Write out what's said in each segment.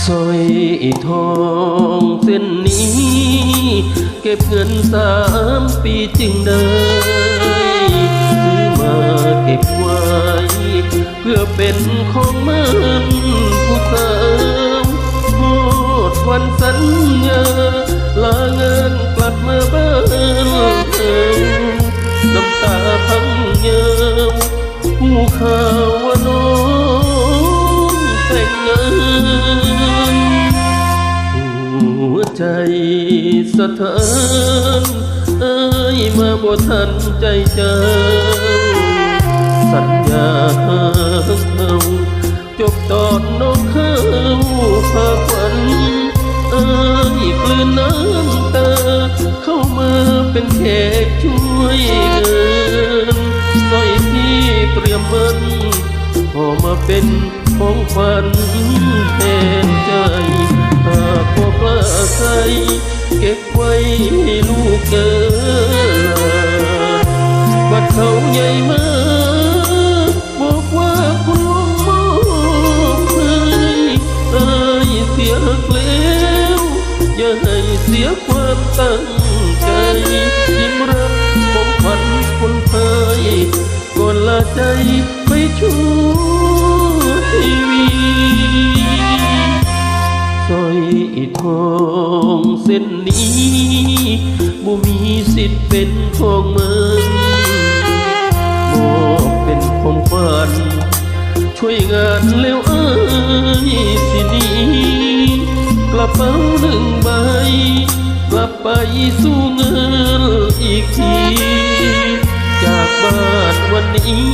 สร้อยทองเส้นนี้เก็บเงิน3 ปีจึงได้ซื้อมาเก็บไว้เพื่อเป็นของมันผู้สาวหมดวันสัญญาลาเงินกลับมาบ้านน้ำตาพังยาวผู้ข่าวว่าน้องแต่งงานหัวใจสะท้านเอ้ยมาบ่ทันใจเจ้าสัญญาหากเขาจบตอนน้องเข้าพาขวัญเอ้ยกลืนน้ำตาเข้ามาเป็นแขกช่วยเงินสร้อยที่เตรียมมันพอมาเป็นของขวัญแทนใจหากพอกล้าใส่เก็บไว้ให้ลูกเกิดบัดเขาใหญ่มาบอกว่าคุณลุงมอบให้เอ้ยเสียแล้วอย่าให้เสียความตั้งใจยิ้มรับของขวัญคนไทยก่อนลาใจไปชั่วชีวิตสร้อยทองเส้นนี้บ่มีสิทธิ์เป็นของมันมอบเป็นของขวัญช่วยงานแล้วเอ้ยสินี้กระเป๋า1 ใบกลับไปสู้เงินอีกทีจากบ้านวันนี้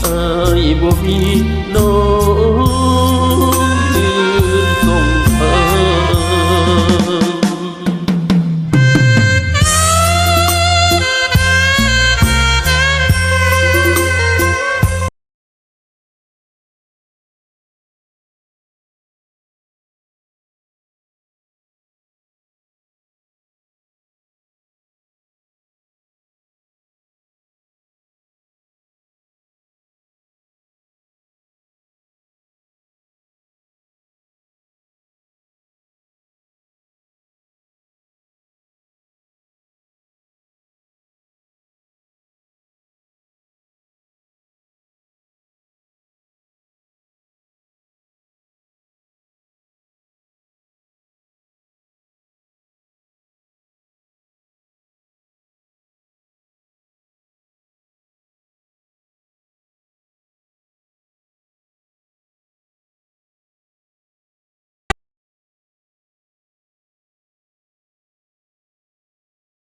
อ้ายบ่มีน้อ